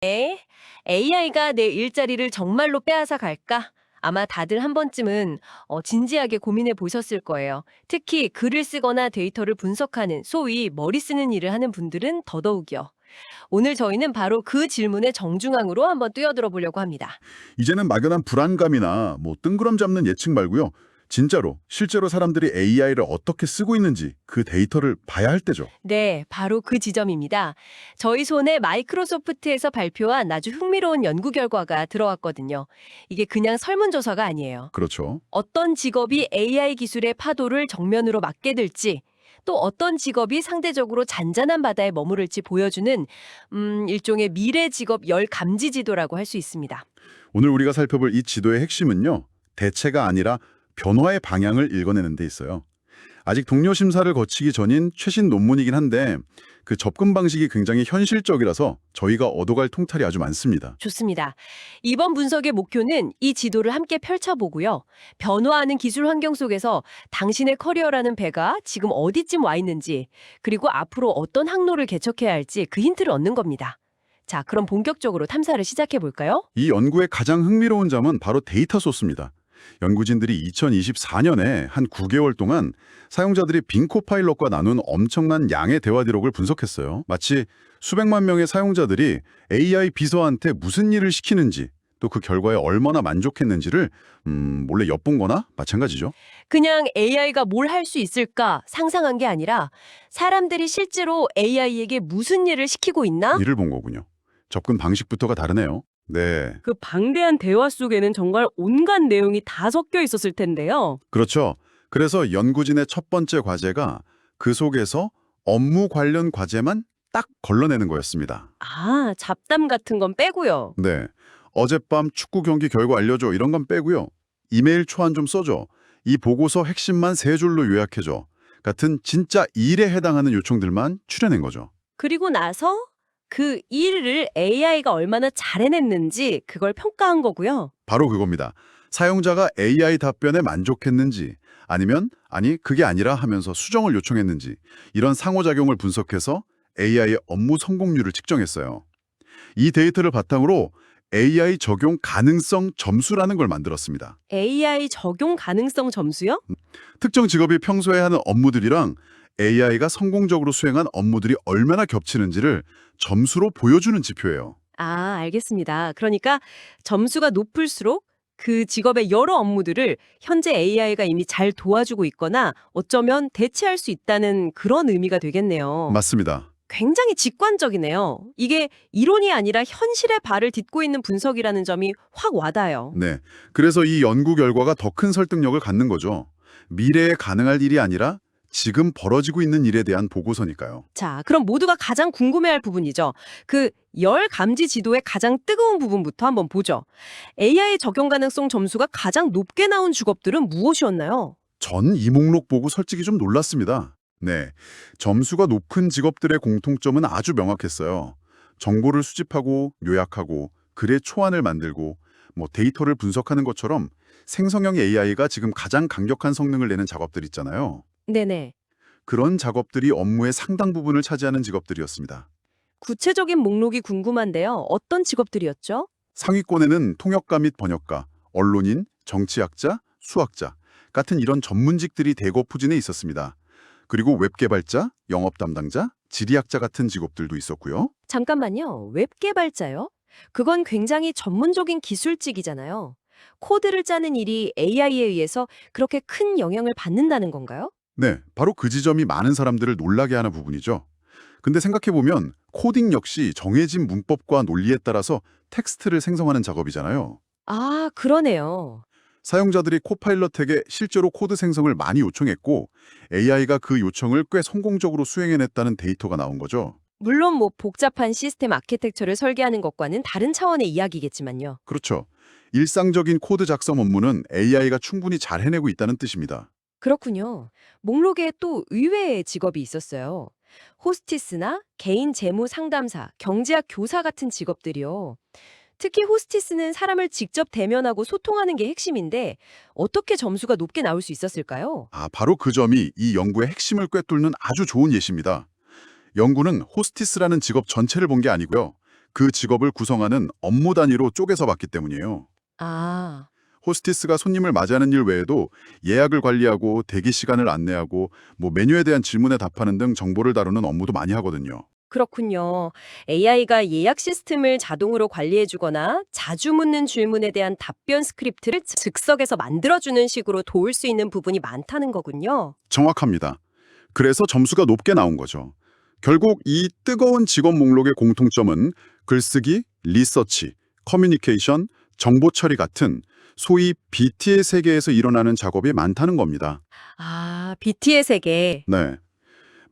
에? AI가 내 일자리를 정말로 빼앗아 갈까? 아마 다들 한 번쯤은 진지하게 고민해 보셨을 거예요. 특히 글을 쓰거나 데이터를 분석하는 소위 머리 쓰는 일을 하는 분들은 더더욱이요. 오늘 저희는 바로 그 질문의 정중앙으로 한번 뛰어들어 보려고 합니다. 이제는 막연한 불안감이나 뜬구름 잡는 예측 말고요. 진짜로 실제로 사람들이 AI를 어떻게 쓰고 있는지 그 데이터를 봐야 할 때죠. 네, 바로 그 지점입니다. 저희 손에 마이크로소프트에서 발표한 아주 흥미로운 연구 결과가 들어왔거든요. 이게 그냥 설문조사가 아니에요. 그렇죠. 어떤 직업이 AI 기술의 파도를 정면으로 맞게 될지, 또 어떤 직업이 상대적으로 잔잔한 바다에 머무를지 보여주는 일종의 미래 직업 열 감지 지도라고 할 수 있습니다. 오늘 우리가 살펴볼 이 지도의 핵심은요. 대체가 아니라 변화의 방향을 읽어내는 데 있어요. 아직 동료 심사를 거치기 전인 최신 논문이긴 한데 그 접근 방식이 굉장히 현실적이라서 저희가 얻어갈 통찰이 아주 많습니다. 좋습니다. 이번 분석의 목표는 이 지도를 함께 펼쳐보고요. 변화하는 기술 환경 속에서 당신의 커리어라는 배가 지금 어디쯤 와 있는지, 그리고 앞으로 어떤 항로를 개척해야 할지 그 힌트를 얻는 겁니다. 자, 그럼 본격적으로 탐사를 시작해 볼까요? 이 연구의 가장 흥미로운 점은 바로 데이터 소스입니다. 연구진들이 2024년에 한 9개월 동안 사용자들이 빙 코파일럿과 나눈 엄청난 양의 대화 기록을 분석했어요. 마치 수백만 명의 사용자들이 AI 비서한테 무슨 일을 시키는지 또 그 결과에 얼마나 만족했는지를 몰래 엿본 거나 마찬가지죠. 그냥 AI가 뭘 할 수 있을까 상상한 게 아니라 사람들이 실제로 AI에게 무슨 일을 시키고 있나? 일을 본 거군요. 접근 방식부터가 다르네요. 네, 그 방대한 대화 속에는 정말 온갖 내용이 다 섞여 있었을 텐데요. 그렇죠. 그래서 연구진의 첫 번째 과제가 그 속에서 업무 관련 과제만 딱 걸러내는 거였습니다. 아, 잡담 같은 건 빼고요. 네. 어젯밤 축구 경기 결과 알려줘. 이런 건 빼고요. 이메일 초안 좀 써줘. 이 보고서 핵심만 세 줄로 요약해줘. 같은 진짜 일에 해당하는 요청들만 추려낸 거죠. 그리고 나서 그 일을 AI가 얼마나 잘 해냈는지 그걸 평가한 거고요. 바로 그겁니다. 사용자가 AI 답변에 만족했는지 아니면 아니 그게 아니라 하면서 수정을 요청했는지 이런 상호작용을 분석해서 AI의 업무 성공률을 측정했어요. 이 데이터를 바탕으로 AI 적용 가능성 점수라는 걸 만들었습니다. AI 적용 가능성 점수요? 특정 직업이 평소에 하는 업무들이랑 AI가 성공적으로 수행한 업무들이 얼마나 겹치는지를 점수로 보여주는 지표예요. 아, 알겠습니다. 그러니까 점수가 높을수록 그 직업의 여러 업무들을 현재 AI가 이미 잘 도와주고 있거나 어쩌면 대체할 수 있다는 그런 의미가 되겠네요. 맞습니다. 굉장히 직관적이네요. 이게 이론이 아니라 현실의 발을 딛고 있는 분석이라는 점이 확 와닿아요. 네. 그래서 이 연구 결과가 더 큰 설득력을 갖는 거죠. 미래에 가능할 일이 아니라 지금 벌어지고 있는 일에 대한 보고서니까요. 자, 그럼 모두가 가장 궁금해할 부분이죠. 그 열 감지 지도의 가장 뜨거운 부분부터 한번 보죠. AI 적용 가능성 점수가 가장 높게 나온 직업들은 무엇이었나요? 전 이 목록 보고 솔직히 좀 놀랐습니다. 네. 점수가 높은 직업들의 공통점은 아주 명확했어요. 정보를 수집하고 요약하고 글의 초안을 만들고 데이터를 분석하는 것처럼 생성형 AI가 지금 가장 강력한 성능을 내는 작업들 있잖아요. 네네. 그런 작업들이 업무의 상당 부분을 차지하는 직업들이었습니다. 구체적인 목록이 궁금한데요. 어떤 직업들이었죠? 상위권에는 통역가 및 번역가, 언론인, 정치학자, 수학자 같은 이런 전문직들이 대거 포진해 있었습니다. 그리고 웹 개발자, 영업 담당자, 지리학자 같은 직업들도 있었고요. 잠깐만요. 웹 개발자요? 그건 굉장히 전문적인 기술직이잖아요. 코드를 짜는 일이 AI에 의해서 그렇게 큰 영향을 받는다는 건가요? 네, 바로 그 지점이 많은 사람들을 놀라게 하는 부분이죠. 근데 생각해보면 코딩 역시 정해진 문법과 논리에 따라서 텍스트를 생성하는 작업이잖아요. 아, 그러네요. 사용자들이 코파일럿에게 실제로 코드 생성을 많이 요청했고 AI가 그 요청을 꽤 성공적으로 수행해냈다는 데이터가 나온 거죠. 물론 복잡한 시스템 아키텍처를 설계하는 것과는 다른 차원의 이야기겠지만요. 그렇죠. 일상적인 코드 작성 업무는 AI가 충분히 잘 해내고 있다는 뜻입니다. 그렇군요. 목록에 또 의외의 직업이 있었어요. 호스티스나 개인 재무 상담사, 경제학 교사 같은 직업들이요. 특히 호스티스는 사람을 직접 대면하고 소통하는 게 핵심인데 어떻게 점수가 높게 나올 수 있었을까요? 바로 그 점이 이 연구의 핵심을 꿰뚫는 아주 좋은 예시입니다. 연구는 호스티스라는 직업 전체를 본 게 아니고요. 그 직업을 구성하는 업무 단위로 쪼개서 봤기 때문이에요. 아, 호스티스가 손님을 맞이하는 일 외에도 예약을 관리하고 대기 시간을 안내하고 메뉴에 대한 질문에 답하는 등 정보를 다루는 업무도 많이 하거든요. 그렇군요. AI가 예약 시스템을 자동으로 관리해주거나 자주 묻는 질문에 대한 답변 스크립트를 즉석에서 만들어주는 식으로 도울 수 있는 부분이 많다는 거군요. 정확합니다. 그래서 점수가 높게 나온 거죠. 결국 이 뜨거운 직업 목록의 공통점은 글쓰기, 리서치, 커뮤니케이션, 정보 처리 같은 소위 BT의 세계에서 일어나는 작업이 많다는 겁니다. 아, BT의 세계. 네.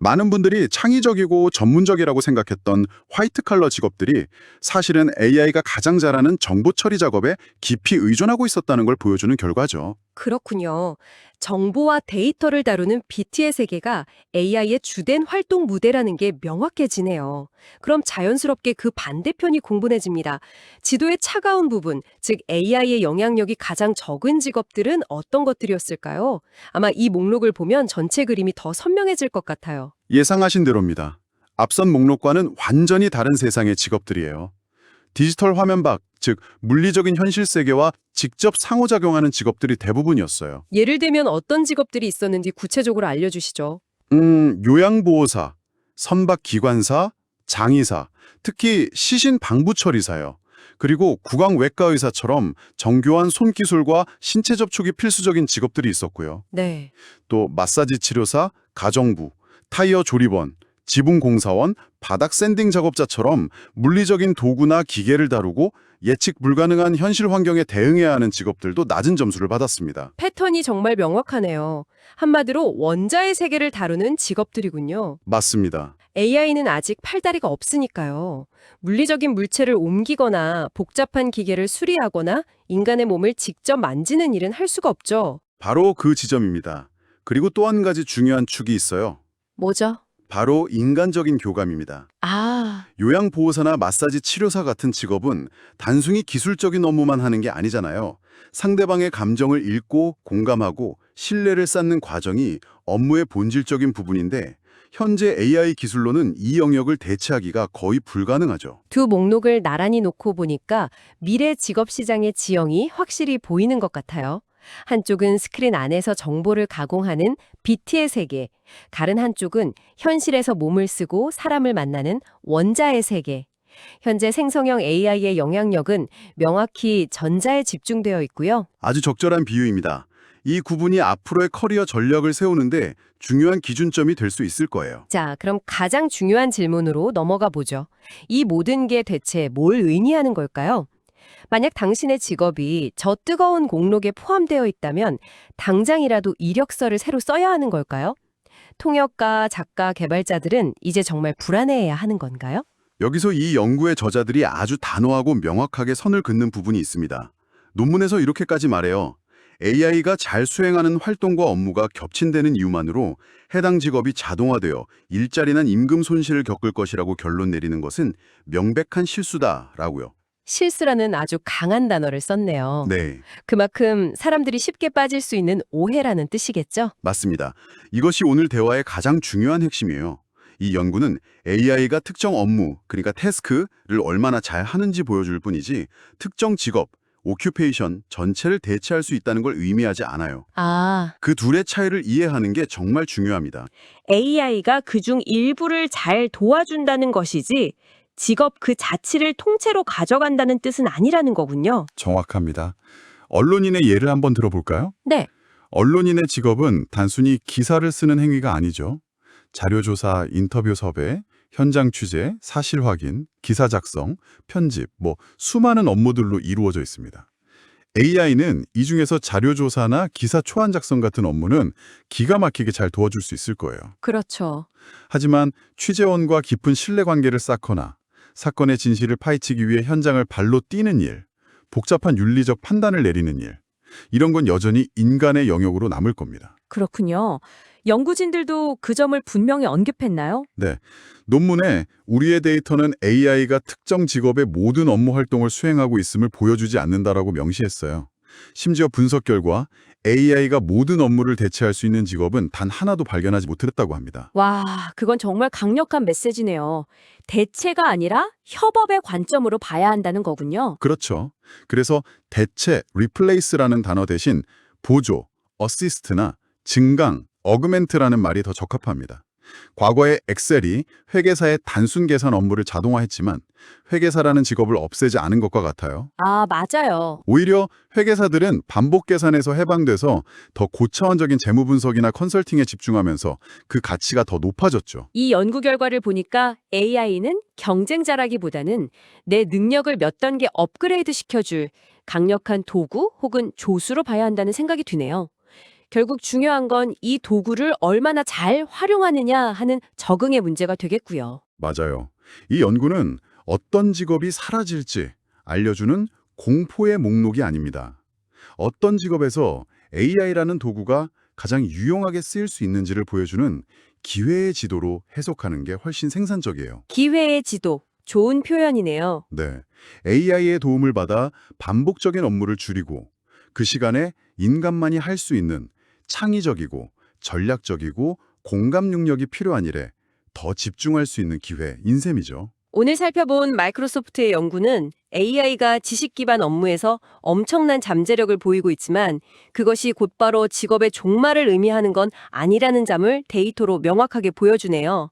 많은 분들이 창의적이고 전문적이라고 생각했던 화이트 칼러 직업들이 사실은 AI가 가장 잘하는 정보 처리 작업에 깊이 의존하고 있었다는 걸 보여주는 결과죠. 그렇군요. 정보와 데이터를 다루는 BT의 세계가 AI의 주된 활동 무대라는 게 명확해지네요. 그럼 자연스럽게 그 반대편이 공분해집니다. 지도의 차가운 부분, 즉 AI의 영향력이 가장 적은 직업들은 어떤 것들이었을까요? 아마 이 목록을 보면 전체 그림이 더 선명해질 것 같아요. 예상하신 대로입니다. 앞선 목록과는 완전히 다른 세상의 직업들이에요. 디지털 화면 밖, 즉 물리적인 현실 세계와 직접 상호작용하는 직업들이 대부분이었어요. 예를 들면 어떤 직업들이 있었는지 구체적으로 알려주시죠. 요양보호사, 선박기관사, 장의사, 특히 시신 방부 처리사요. 그리고 구강외과의사처럼 정교한 손기술과 신체 접촉이 필수적인 직업들이 있었고요. 네. 또 마사지 치료사, 가정부, 타이어 조립원, 지붕 공사원, 바닥 샌딩 작업자처럼 물리적인 도구나 기계를 다루고 예측 불가능한 현실 환경에 대응해야 하는 직업들도 낮은 점수를 받았습니다. 패턴이 정말 명확하네요. 한마디로 원자의 세계를 다루는 직업들이군요. 맞습니다. AI는 아직 팔다리가 없으니까요. 물리적인 물체를 옮기거나 복잡한 기계를 수리하거나 인간의 몸을 직접 만지는 일은 할 수가 없죠. 바로 그 지점입니다. 그리고 또 한 가지 중요한 축이 있어요. 뭐죠? 바로 인간적인 교감입니다. 아, 요양보호사나 마사지 치료사 같은 직업은 단순히 기술적인 업무만 하는 게 아니잖아요. 상대방의 감정을 읽고 공감하고 신뢰를 쌓는 과정이 업무의 본질적인 부분인데 현재 AI 기술로는 이 영역을 대체하기가 거의 불가능하죠. 두 목록을 나란히 놓고 보니까 미래 직업 시장의 지형이 확실히 보이는 것 같아요. 한쪽은 스크린 안에서 정보를 가공하는 BT의 세계, 다른 한쪽은 현실에서 몸을 쓰고 사람을 만나는 원자의 세계. 현재 생성형 AI의 영향력은 명확히 전자에 집중되어 있고요. 아주 적절한 비유입니다. 이 구분이 앞으로의 커리어 전략을 세우는데 중요한 기준점이 될 수 있을 거예요. 자, 그럼 가장 중요한 질문으로 넘어가 보죠. 이 모든 게 대체 뭘 의미하는 걸까요? 만약 당신의 직업이 저 뜨거운 목록에 포함되어 있다면 당장이라도 이력서를 새로 써야 하는 걸까요? 통역가, 작가, 개발자들은 이제 정말 불안해해야 하는 건가요? 여기서 이 연구의 저자들이 아주 단호하고 명확하게 선을 긋는 부분이 있습니다. 논문에서 이렇게까지 말해요. AI가 잘 수행하는 활동과 업무가 겹친다는 이유만으로 해당 직업이 자동화되어 일자리나 임금 손실을 겪을 것이라고 결론 내리는 것은 명백한 실수다라고요. 실수라는 아주 강한 단어를 썼네요. 네, 그만큼 사람들이 쉽게 빠질 수 있는 오해라는 뜻이겠죠? 맞습니다. 이것이 오늘 대화의 가장 중요한 핵심이에요. 이 연구는 AI가 특정 업무, 그러니까 태스크를 얼마나 잘 하는지 보여줄 뿐이지 특정 직업, 오큐페이션 전체를 대체할 수 있다는 걸 의미하지 않아요. 아, 그 둘의 차이를 이해하는 게 정말 중요합니다. AI가 그중 일부를 잘 도와준다는 것이지 직업 그 자체를 통째로 가져간다는 뜻은 아니라는 거군요. 정확합니다. 언론인의 예를 한번 들어볼까요? 네. 언론인의 직업은 단순히 기사를 쓰는 행위가 아니죠. 자료조사, 인터뷰 섭외, 현장 취재, 사실 확인, 기사 작성, 편집, 수많은 업무들로 이루어져 있습니다. AI는 이 중에서 자료조사나 기사 초안 작성 같은 업무는 기가 막히게 잘 도와줄 수 있을 거예요. 그렇죠. 하지만 취재원과 깊은 신뢰관계를 쌓거나 사건의 진실을 파헤치기 위해 현장을 발로 뛰는 일, 복잡한 윤리적 판단을 내리는 일, 이런 건 여전히 인간의 영역으로 남을 겁니다. 그렇군요. 연구진들도 그 점을 분명히 언급했나요? 네, 논문에 우리의 데이터는 AI가 특정 직업의 모든 업무 활동을 수행하고 있음을 보여주지 않는다라고 명시했어요. 심지어 분석 결과 AI가 모든 업무를 대체할 수 있는 직업은 단 하나도 발견하지 못했다고 합니다. 와, 그건 정말 강력한 메시지네요. 대체가 아니라 협업의 관점으로 봐야 한다는 거군요. 그렇죠. 그래서 대체, replace라는 단어 대신 보조, assist나 증강, augment라는 말이 더 적합합니다. 과거에 엑셀이 회계사의 단순 계산 업무를 자동화했지만 회계사라는 직업을 없애지 않은 것과 같아요. 아, 맞아요. 오히려 회계사들은 반복 계산에서 해방돼서 더 고차원적인 재무 분석이나 컨설팅에 집중하면서 그 가치가 더 높아졌죠. 이 연구 결과를 보니까 AI는 경쟁자라기보다는 내 능력을 몇 단계 업그레이드 시켜줄 강력한 도구 혹은 조수로 봐야 한다는 생각이 드네요. 결국 중요한 건 이 도구를 얼마나 잘 활용하느냐 하는 적응의 문제가 되겠고요. 맞아요. 이 연구는 어떤 직업이 사라질지 알려주는 공포의 목록이 아닙니다. 어떤 직업에서 AI라는 도구가 가장 유용하게 쓰일 수 있는지를 보여주는 기회의 지도로 해석하는 게 훨씬 생산적이에요. 기회의 지도, 좋은 표현이네요. 네. AI의 도움을 받아 반복적인 업무를 줄이고 그 시간에 인간만이 할 수 있는 창의적이고 전략적이고 공감 능력이 필요한 일에 더 집중할 수 있는 기회인 셈이죠. 오늘 살펴본 마이크로소프트의 연구는 AI가 지식 기반 업무에서 엄청난 잠재력을 보이고 있지만 그것이 곧바로 직업의 종말을 의미하는 건 아니라는 점을 데이터로 명확하게 보여주네요.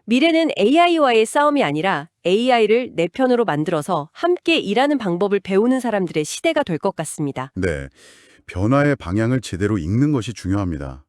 미래는 AI와의 싸움이 아니라 AI를 내 편으로 만들어서 함께 일하는 방법을 배우는 사람들의 시대가 될 것 같습니다. 네. 변화의 방향을 제대로 읽는 것이 중요합니다.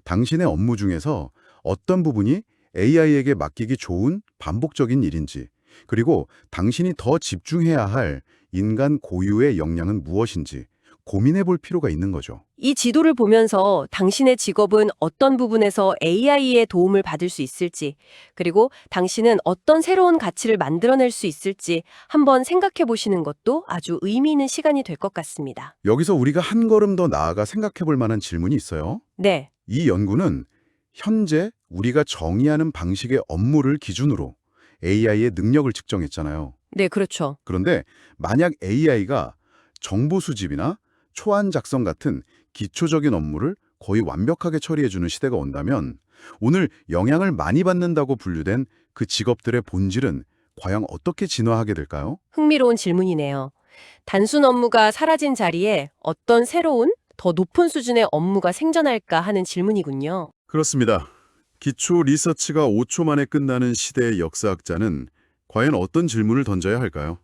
당신의 업무 중에서 어떤 부분이 AI에게 맡기기 좋은 반복적인 일인지, 그리고 당신이 더 집중해야 할 인간 고유의 역량은 무엇인지 고민해 볼 필요가 있는 거죠. 이 지도를 보면서 당신의 직업은 어떤 부분에서 AI의 도움을 받을 수 있을지, 그리고 당신은 어떤 새로운 가치를 만들어낼 수 있을지 한번 생각해 보시는 것도 아주 의미 있는 시간이 될 것 같습니다. 여기서 우리가 한 걸음 더 나아가 생각해 볼 만한 질문이 있어요. 네. 이 연구는 현재 우리가 정의하는 방식의 업무를 기준으로 AI의 능력을 측정했잖아요. 네, 그렇죠. 그런데 만약 AI가 정보 수집이나 초안 작성 같은 기초적인 업무를 거의 완벽하게 처리해주는 시대가 온다면 오늘 영향을 많이 받는다고 분류된 그 직업들의 본질은 과연 어떻게 진화하게 될까요? 흥미로운 질문이네요. 단순 업무가 사라진 자리에 어떤 새로운, 더 높은 수준의 업무가 생겨날까 하는 질문이군요. 그렇습니다. 기초 리서치가 5초 만에 끝나는 시대의 역사학자는 과연 어떤 질문을 던져야 할까요?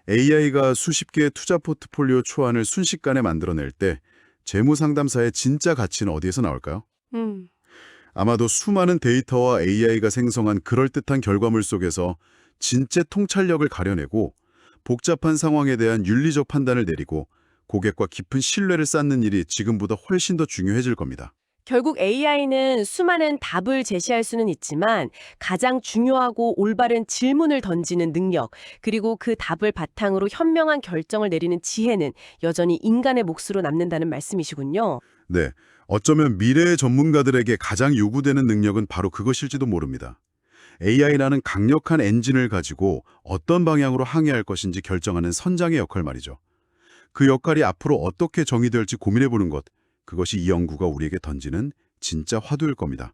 AI가 수십 개의 투자 포트폴리오 초안을 순식간에 만들어낼 때 재무 상담사의 진짜 가치는 어디에서 나올까요? 아마도 수많은 데이터와 AI가 생성한 그럴듯한 결과물 속에서 진짜 통찰력을 가려내고 복잡한 상황에 대한 윤리적 판단을 내리고 고객과 깊은 신뢰를 쌓는 일이 지금보다 훨씬 더 중요해질 겁니다. 결국 AI는 수많은 답을 제시할 수는 있지만 가장 중요하고 올바른 질문을 던지는 능력, 그리고 그 답을 바탕으로 현명한 결정을 내리는 지혜는 여전히 인간의 몫으로 남는다는 말씀이시군요. 네, 어쩌면 미래의 전문가들에게 가장 요구되는 능력은 바로 그것일지도 모릅니다. AI라는 강력한 엔진을 가지고 어떤 방향으로 항해할 것인지 결정하는 선장의 역할 말이죠. 그 역할이 앞으로 어떻게 정의될지 고민해보는 것, 그것이 이 연구가 우리에게 던지는 진짜 화두일 겁니다.